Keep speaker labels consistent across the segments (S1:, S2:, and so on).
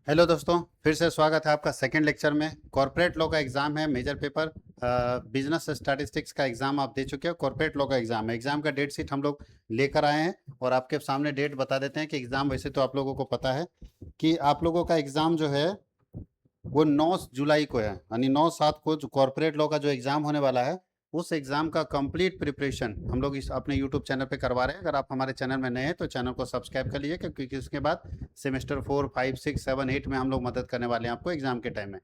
S1: Hello दोस्तों, फिर से स्वागत है आपका सेकंड लेक्चर में। कॉर्पोरेट लॉ का एग्जाम है, मेजर पेपर। बिजनेस स्टैटिस्टिक्स का एग्जाम आप दे चुके हो, कॉर्पोरेट लॉ का एग्जाम है। एग्जाम का डेट शीट हम लोग लेकर आए हैं और आपके सामने डेट बता देते हैं कि एग्जाम, वैसे तो आप लोगों को पता है कि आप लोगों का एग्जाम जो है वो 9 जुलाई को है, यानी 9/7 को जो कॉर्पोरेट लॉ का जो एग्जाम होने वाला है, उस एग्जाम का कंप्लीट प्रिपरेशन हम लोग इस अपने यूट्यूब चैनल पे करवा रहे हैं। अगर आप हमारे चैनल में नए हैं तो चैनल को सब्सक्राइब कर लीजिए, क्योंकि उसके बाद सेमेस्टर 4, 5, 6, 7, 8 में हम लोग मदद करने वाले हैं आपको एग्जाम के टाइम में।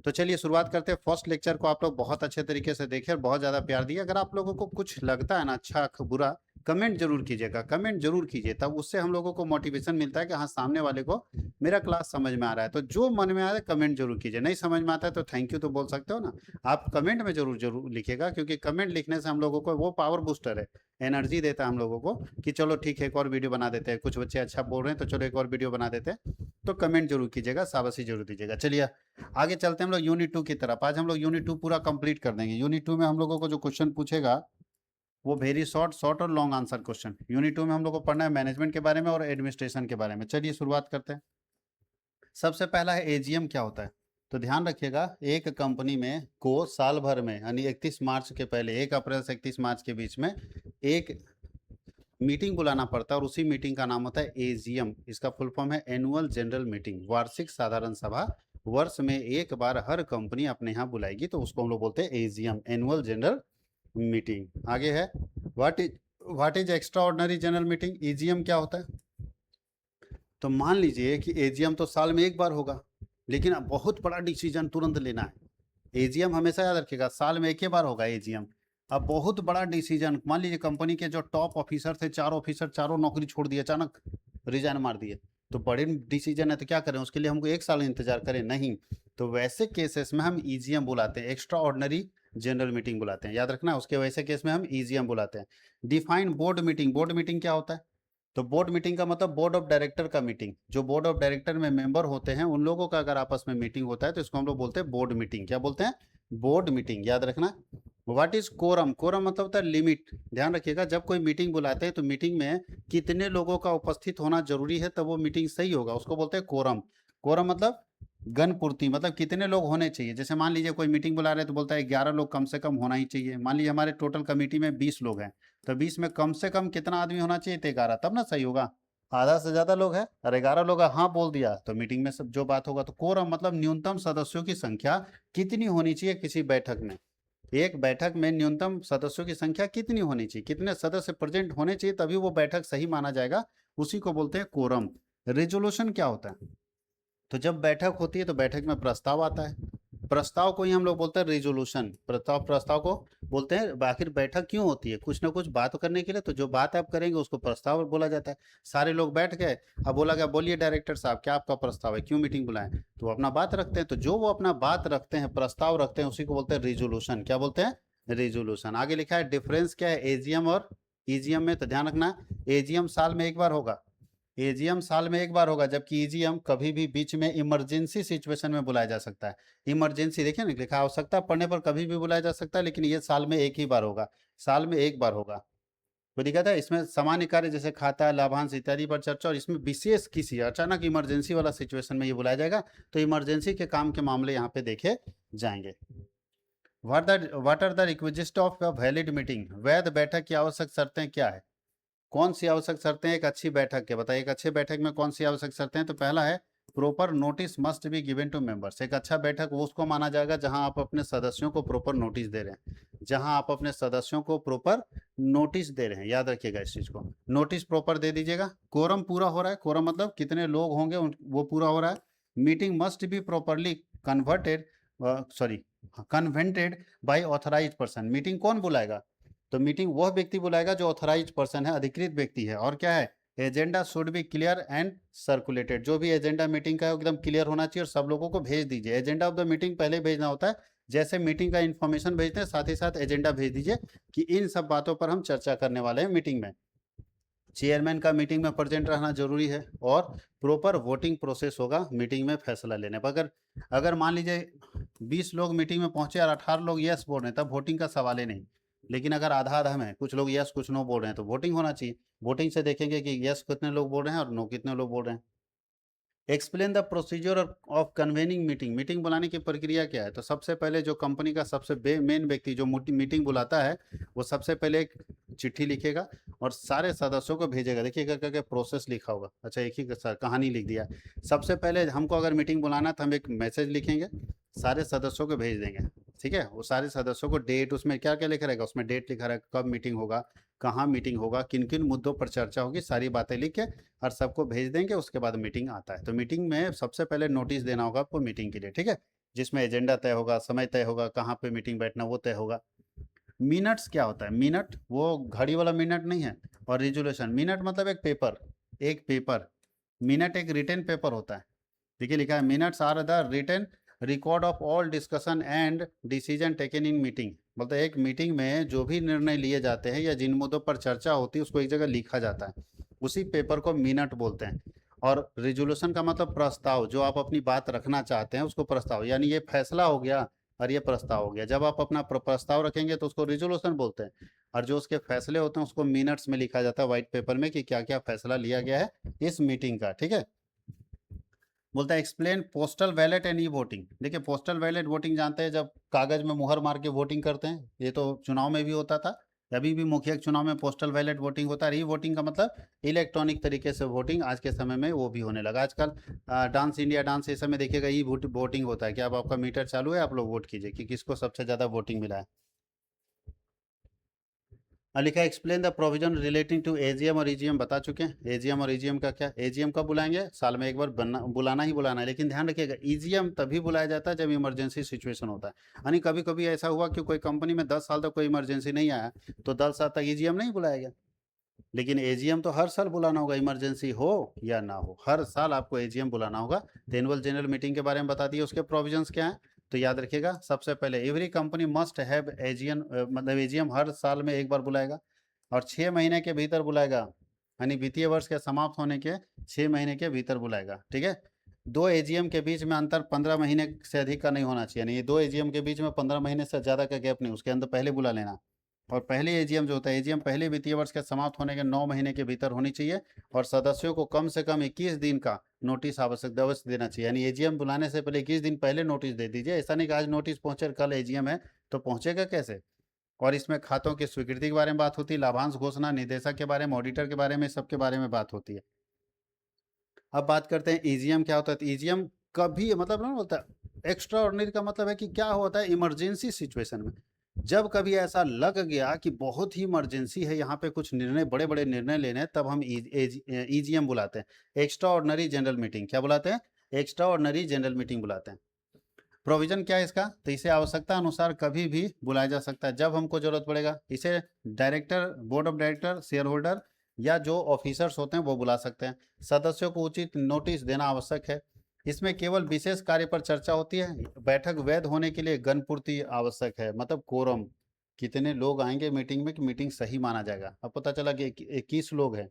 S1: तो चलिए शुरुआत करते हैं। फर्स्ट लेक्चर को आप लोग बहुत अच्छे तरीके से देखे और बहुत ज़्यादा प्यार दिए। अगर आप लोगों को कुछ लगता है ना अच्छा बुरा, कमेंट जरूर कीजिएगा, कमेंट जरूर कीजिए, तब उससे हम लोगों को मोटिवेशन मिलता है कि हाँ, सामने वाले को मेरा क्लास समझ में आ रहा है। तो जो मन में आ रहा है कमेंट जरूर कीजिए, नहीं समझ में आता है तो थैंक यू तो बोल सकते हो ना। आप कमेंट में जरूर जरूर लिखिएगा, क्योंकि कमेंट लिखने से हम लोगों को वो पावर बूस्टर है, एनर्जी देता है हम लोगों को कि चलो ठीक है, एक और वीडियो बना देते हैं। कुछ बच्चे अच्छा बोल रहे हैं तो चलो एक और वीडियो बना देते हैं। तो कमेंट जरूर कीजिएगा, शाबाशी जरूर दीजिएगा। चलिए आगे चलते हैं हम लोग यूनिट 2 की तरफ। आज हम लोग यूनिट 2 पूरा कंप्लीट कर देंगे। यूनिट 2 में हम लोगों को जो क्वेश्चन पूछेगा वो वेरी शॉर्ट शॉर्ट और लॉन्ग आंसर क्वेश्चन। यूनिट 2 में हम लोग को पढ़ना है मैनेजमेंट के बारे में और एडमिनिस्ट्रेशन के बारे में। चलिए शुरुआत करते हैं। सबसे पहला है एजीएम क्या होता है। तो ध्यान रखिएगा, एक कंपनी में को साल भर में, यानी 31 मार्च के पहले, 1 अप्रैल से 31 मार्च के बीच में एक मीटिंग बुलाना पड़ता है और उसी मीटिंग का नाम होता है एजीएम। इसका फुल फॉर्म है एनुअल जनरल मीटिंग, वार्षिक साधारण सभा। वर्ष में एक बार हर कंपनी अपने यहाँ बुलाएगी, तो उसको हम लोग बोलते हैं एजीएम, एनुअल जनरल मीटिंग। आगे है what is extra ordinary general meeting. EGM क्या होता है। तो मान लीजिए कि एजीएम तो साल में एक बार होगा, लेकिन अब बहुत बड़ा डिसीजन तुरंत लेना है। एजीएम हमेशा याद रखिएगा, साल में एक ही बार होगा एजीएम। अब बहुत बड़ा डिसीजन, मान लीजिए कंपनी के जो टॉप ऑफिसर थे, 4 ऑफिसर, चारों नौकरी छोड़ दिए, अचानक रिजाइन मार दिए। तो बड़े डिसीजन है तो क्या करें, उसके लिए हमको एक साल इंतजार करें? नहीं। तो वैसे केसेस में हम ईजीएम बुलाते हैं, एक्स्ट्रा ऑर्डिनरी जनरल मीटिंग बुलाते हैं, याद रखना। उसके वैसे केस में हम ईजीएम बुलाते हैं। Define board meeting. Board meeting क्या होता है। तो बोर्ड मीटिंग का मतलब बोर्ड ऑफ डायरेक्टर का मीटिंग। जो बोर्ड ऑफ डायरेक्टर में मेंबर होते हैं उन लोगों का अगर आपस में मीटिंग होता है तो इसको हम लोग बोलते हैं बोर्ड मीटिंग। क्या बोलते हैं? बोर्ड मीटिंग, याद रखना। What is quorum. कोरम मतलब होता है लिमिट। ध्यान रखिएगा, जब कोई मीटिंग बुलाते हैं तो मीटिंग में कितने लोगों का उपस्थित होना जरूरी है, तब वो मीटिंग सही होगा, उसको बोलते हैं कोरम। कोरम मतलब गण पूर्ति, मतलब कितने लोग होने चाहिए। जैसे मान लीजिए कोई मीटिंग बुला रहे हैं तो बोलता है 11 लोग कम से कम होना ही चाहिए। मान लीजिए हमारे टोटल कमेटी में 20 लोग हैं, तो 20 में कम से कम कितना आदमी होना चाहिए? तो 11, तब ना सही होगा। आधा से ज्यादा लोग हैं और 11 लोग हाँ बोल दिया तो मीटिंग में सब जो बात होगा। तो कोरम मतलब न्यूनतम सदस्यों की संख्या कितनी होनी चाहिए किसी बैठक में। एक बैठक में न्यूनतम सदस्यों की संख्या कितनी होनी चाहिए, कितने सदस्य प्रेजेंट होने चाहिए, तभी वो बैठक सही माना जाएगा। उसी को बोलते हैं कोरम। रेजोल्यूशन क्या होता है। तो जब बैठक होती है तो बैठक में प्रस्ताव आता है, प्रस्ताव को ही हम लोग बोलते हैं रेजोल्यूशन। प्रस्ताव प्रस्ताव को बोलते हैं। आखिर बैठक क्यों होती है? कुछ ना कुछ बात करने के लिए। तो जो बात आप करेंगे उसको प्रस्ताव बोला जाता है। सारे लोग बैठ गए, अब बोला गया बोलिए डायरेक्टर साहब क्या आपका प्रस्ताव है, क्यों मीटिंग बुलाएं। तो वो अपना बात रखते हैं, तो जो वो अपना बात रखते हैं, प्रस्ताव रखते हैं, उसी को बोलते हैं रेजोल्यूशन। क्या बोलते हैं? रेजोल्यूशन। आगे लिखा है डिफरेंस क्या है एजीएम और ईजीएम में। तो ध्यान रखना, एजीएम साल में एक बार होगा। एजीएम साल में एक बार होगा, जबकि ईजीएम कभी भी बीच में इमरजेंसी सिचुएशन में बुलाया जा सकता है। इमरजेंसी देखिए ना लिखा, आवश्यकता पड़ने पर कभी भी बुलाया जा सकता है, लेकिन ये साल में एक ही बार होगा। साल में एक बार होगा। कोई दिक्कत है? इसमें सामान्य कार्य जैसे खाता, लाभांश इत्यादि पर चर्चा, और इसमें विशेष किसी अचानक इमरजेंसी वाला सिचुएशन में ये बुलाया जाएगा। तो इमरजेंसी के काम के मामले यहाँ पे देखे जाएंगे। What are the requisite of a valid meeting. वैध बैठक की आवश्यक शर्तें क्या है। कौन सी आवश्यक शर्तें हैं एक अच्छी बैठक के, बताइए। एक अच्छे बैठक में कौन सी आवश्यक शर्तें हैं। तो पहला है proper notice must be given to members. एक अच्छा बैठक वो उसको माना जाएगा जहां आप अपने सदस्यों को प्रॉपर नोटिस दे रहे हैं, जहां आप अपने सदस्यों को प्रॉपर नोटिस दे रहे हैं। याद रखिएगा इस चीज को, नोटिस प्रॉपर दे दीजिएगा। कोरम पूरा हो रहा है। कोरम मतलब कितने लोग होंगे वो पूरा हो रहा है। Meeting must be properly converted, sorry convented by authorize person. Meeting कौन बुलाएगा? तो मीटिंग वह व्यक्ति बुलाएगा जो ऑथराइज पर्सन है, अधिकृत व्यक्ति है। और क्या है? Agenda should be clear and circulated. जो भी एजेंडा मीटिंग का है एकदम क्लियर होना चाहिए और सब लोगों को भेज दीजिए। एजेंडा ऑफ द मीटिंग पहले भेजना होता है, जैसे मीटिंग का इन्फॉर्मेशन भेजते हैं साथ ही साथ एजेंडा भेज दीजिए कि इन सब बातों पर हम चर्चा करने वाले हैं मीटिंग में। चेयरमैन का मीटिंग में प्रेजेंट रहना जरूरी है और प्रॉपर वोटिंग प्रोसेस होगा मीटिंग में फैसला लेने पर। अगर अगर मान लीजिए 20 लोग मीटिंग में पहुंचे और 18 लोग यस बोल रहे हैं, तब वोटिंग का सवाल ही नहीं। लेकिन अगर आधा आधा में कुछ लोग यस कुछ नो बोल रहे हैं तो वोटिंग होना चाहिए। वोटिंग से देखेंगे कि यस कितने लोग बोल रहे हैं और नो कितने लोग बोल रहे हैं। Explain the procedure of convening meeting, meeting बुलाने की प्रक्रिया क्या है। तो सबसे पहले जो कंपनी का सबसे मेन व्यक्ति जो मीटिंग बुलाता है वो सबसे पहले एक चिट्ठी लिखेगा और सारे सदस्यों को भेजेगा। देखिए करके प्रोसेस लिखा होगा, अच्छा एक ही कहानी लिख दिया। सबसे पहले हमको अगर मीटिंग बुलाना तो हम एक मैसेज लिखेंगे, सारे सदस्यों को भेज देंगे, ठीक है। वो सारे सदस्यों को डेट, उसमें क्या क्या लिखा रहेगा, उसमें डेट लिखा रहेगा, कब मीटिंग होगा, कहाँ मीटिंग होगा, किन किन मुद्दों पर चर्चा होगी, सारी बातें लिख के और सबको भेज देंगे। उसके बाद मीटिंग आता है। तो मीटिंग में सबसे पहले नोटिस देना होगा आपको मीटिंग के लिए, ठीक है, जिसमें एजेंडा तय होगा, समय तय होगा, कहाँ पे मीटिंग बैठना वो तय होगा। मिनट्स क्या होता है, मिनट वो घड़ी वाला मिनट नहीं है। और रिजोल्यूशन, मिनट मतलब एक पेपर, एक पेपर, मिनट एक रिटन पेपर होता है। देखिए लिखा है minutes are the written record of all discussion and decision taken in meeting. मतलब एक मीटिंग में जो भी निर्णय लिए जाते हैं या जिन मुद्दों पर चर्चा होती है उसको एक जगह लिखा जाता है, उसी पेपर को मिनट बोलते हैं। और रिजोल्यूशन का मतलब प्रस्ताव, जो आप अपनी बात रखना चाहते हैं उसको प्रस्ताव, यानी ये फैसला हो गया और ये प्रस्ताव हो गया। जब आप अपना प्रस्ताव रखेंगे तो उसको रिजोल्यूशन बोलते हैं, और जो उसके फैसले होते हैं उसको मिनट्स में लिखा जाता है व्हाइट पेपर में कि क्या क्या फैसला लिया गया है इस मीटिंग का, ठीक है। बोलता है explain postal ballot and e voting. देखिए पोस्टल बैलेट वोटिंग जानते हैं, जब कागज में मुहर मार के वोटिंग करते हैं, ये तो चुनाव में भी होता था, अभी भी मुखिया के चुनाव में पोस्टल बैलेट वोटिंग होता है। ई वोटिंग का मतलब इलेक्ट्रॉनिक तरीके से वोटिंग आज के समय में वो भी होने लगा। आजकल डांस इंडिया डांस ये समय देखिएगा ई वोटिंग होता है कि अब आपका मीटर चालू है, आप लोग वोट कीजिए कि किसको सबसे ज़्यादा वोटिंग मिला है। लिखा है explain the provision relating to AGM और ईजीएम, बता चुके हैं एजीएम और ईजीएम का क्या। एजीएम कब बुलाएंगे, साल में एक बार बुलाना ही बुलाना है, लेकिन ध्यान रखिएगा ईजीएम तभी बुलाया जाता है जब इमरजेंसी सिचुएशन होता है। यानी कभी कभी ऐसा हुआ कि कोई कंपनी में 10 साल तक कोई इमरजेंसी नहीं आया तो 10 साल तक ईजीएम नहीं बुलाया गया। लेकिन एजीएम तो हर साल बुलाना होगा, इमरजेंसी हो या ना हो, हर साल आपको एजीएम बुलाना होगा। तो एनुअल जनरल मीटिंग के बारे में बता दिए, उसके प्रोविजंस क्या हैं। तो याद रखिएगा सबसे पहले every company must have AGM, मतलब एजीएम हर साल में एक बार बुलाएगा और 6 महीने के भीतर बुलाएगा, यानी वित्तीय वर्ष के समाप्त होने के 6 महीने के भीतर बुलाएगा, ठीक है। दो एजीएम के बीच में अंतर 15 महीने से अधिक का नहीं होना चाहिए, यानी ये दो एजीएम के बीच में 15 महीने से ज़्यादा का गैप नहीं, उसके अंदर पहले बुला लेना। और पहले एजीएम जो होता है, एजीएम पहले वित्तीय वर्ष के समाप्त होने के 9 महीने के भीतर होनी चाहिए और सदस्यों को कम से कम 21 दिन का नोटिस आवश्यक अवश्य देना चाहिए। यानी एजीएम बुलाने से पहले 21 दिन पहले नोटिस दे दीजिए। ऐसा नहीं कि आज नोटिस पहुंचे कल एजीएम है, तो पहुंचेगा कैसे। और इसमें खातों की स्वीकृति के बारे में बात होती है, लाभांश घोषणा, निदेशक के बारे में, ऑडिटर के बारे में, सबके बारे में बात होती है। अब बात करते हैं ईजीएम क्या होता है। तो ईजीएम कभी मतलब ना होता है, एक्स्ट्रा ऑर्डिनरी का मतलब है कि क्या होता है इमरजेंसी सिचुएशन में, जब कभी ऐसा लग गया कि बहुत ही इमरजेंसी है, यहाँ पे कुछ निर्णय, बड़े बड़े निर्णय लेने हैं, तब हम ईजीएम बुलाते हैं, एक्स्ट्रा ऑर्डिनरी जनरल मीटिंग। क्या बुलाते हैं, एक्स्ट्रा ऑर्डिनरी जनरल मीटिंग बुलाते हैं। प्रोविजन क्या है इसका, तो इसे आवश्यकता अनुसार कभी भी बुलाया जा सकता है जब हमको जरूरत पड़ेगा। इसे director, board of director, share holder या जो ऑफिसर्स होते हैं वो बुला सकते हैं। सदस्यों को उचित नोटिस देना आवश्यक है। इसमें केवल विशेष कार्य पर चर्चा होती है। बैठक वैध होने के लिए गणपूर्ति आवश्यक है, मतलब कोरम, कितने लोग आएंगे मीटिंग में कि मीटिंग सही माना जाएगा। अब पता चला कि 21 लोग हैं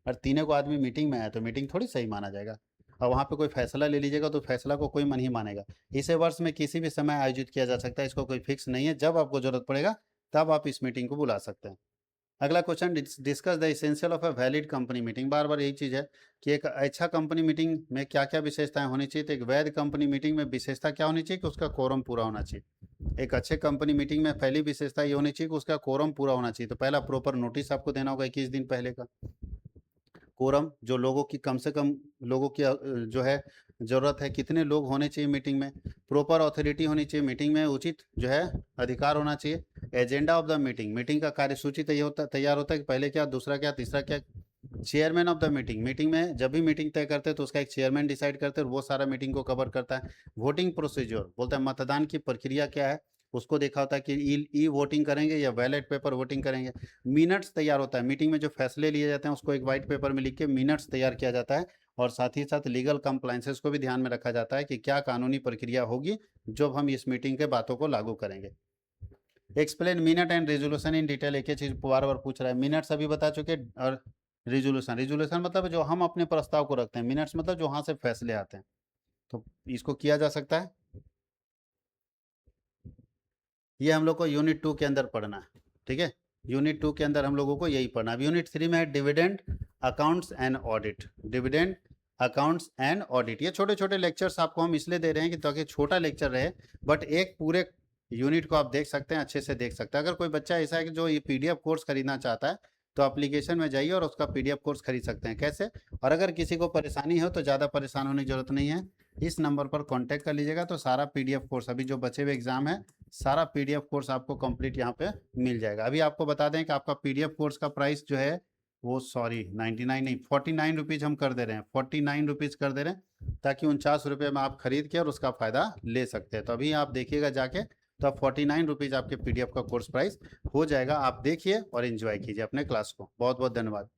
S1: और तीनों को आदमी मीटिंग में आया तो मीटिंग थोड़ी सही माना जाएगा। और वहाँ पे कोई फैसला ले लीजिएगा तो फैसला को कोई मन ही मानेगा। इसे वर्ष में किसी भी समय आयोजित किया जा सकता है, इसको कोई फिक्स नहीं है, जब आपको जरूरत पड़ेगा तब आप इस मीटिंग को बुला सकते हैं। अगला question, discuss the essential of a valid company meeting. बार बार यही चीज़ है कि एक अच्छा कंपनी मीटिंग में क्या क्या विशेषताएं होनी चाहिए। तो एक वैध कंपनी मीटिंग में विशेषता क्या होनी चाहिए कि उसका कोरम पूरा होना चाहिए। एक अच्छे कंपनी मीटिंग में पहली विशेषता ये होनी चाहिए कि उसका कोरम पूरा होना चाहिए। तो पहला प्रॉपर नोटिस आपको देना होगा 21 दिन पहले का। कोरम, जो लोगों की कम से कम लोगों की जो है ज़रूरत है, कितने लोग होने चाहिए मीटिंग में। प्रॉपर अथॉरिटी होनी चाहिए मीटिंग में, उचित जो है अधिकार होना चाहिए। Agenda of the meeting, meeting का कार्यसूची तैयार होता है कि पहले क्या, दूसरा क्या, तीसरा क्या। Chairman of the meeting, meeting में जब भी मीटिंग तय करते हैं तो उसका एक चेयरमैन डिसाइड करते हैं और वो सारा मीटिंग को कवर करता है। वोटिंग प्रोसीजर, बोलता है मतदान की प्रक्रिया क्या है, उसको देखा होता है कि ई वोटिंग करेंगे या बैलेट पेपर वोटिंग करेंगे। मिनट्स तैयार होता है, मीटिंग में जो फैसले लिए जाते हैं उसको एक वाइट पेपर में लिख के मिनट्स तैयार किया जाता है। और साथ ही साथ लीगल कंप्लाइंसेस को भी ध्यान में रखा जाता है कि क्या कानूनी प्रक्रिया होगी जब हम इस मीटिंग के बातों को लागू करेंगे। Explain minute and resolution in detail, एक ही चीज बार बार पूछ रहा है। मिनट्स अभी बता चुके, और रिजोल्यूशन, रिजोल्यूशन मतलब जो हम अपने प्रस्ताव को रखते हैं, मिनट्स मतलब जो वहां से फैसले आते हैं। तो इसको किया जा सकता है। ये हम लोग को यूनिट 2 के अंदर पढ़ना है, ठीक है। यूनिट 2 के अंदर हम लोगों को यही पढ़ना है। अब यूनिट 3 में है dividend, accounts and audit. Dividend accounts and audit. ये छोटे छोटे लेक्चर्स आपको हम इसलिए दे रहे हैं कि ताकि छोटा लेक्चर रहे, बट एक पूरे यूनिट को आप देख सकते हैं, अच्छे से देख सकते हैं। अगर कोई बच्चा ऐसा है कि जो ये पीडीएफ कोर्स खरीदना चाहता है तो एप्लीकेशन में जाइए और उसका पीडीएफ कोर्स खरीद सकते हैं। कैसे? और अगर किसी को परेशानी हो तो ज़्यादा परेशान होने की जरूरत नहीं है, इस नंबर पर कांटेक्ट कर लीजिएगा तो सारा पीडीएफ कोर्स, अभी जो बचे हुए एग्जाम है सारा पीडीएफ कोर्स आपको कंप्लीट यहाँ पे मिल जाएगा। अभी आपको बता दें कि आपका पीडीएफ कोर्स का प्राइस जो है वो, सॉरी 99 नहीं, 49 रुपीज़ हम कर दे रहे हैं, 49 रुपीज़ कर दे रहे हैं, ताकि 49 रुपये में आप खरीद के और उसका फ़ायदा ले सकते हैं। तो अभी आप देखिएगा जाके, तो आप 49 रुपीज़ आपके पीडीएफ का कोर्स प्राइस हो जाएगा। आप देखिए और एंजॉय कीजिए अपने क्लास को। बहुत बहुत धन्यवाद।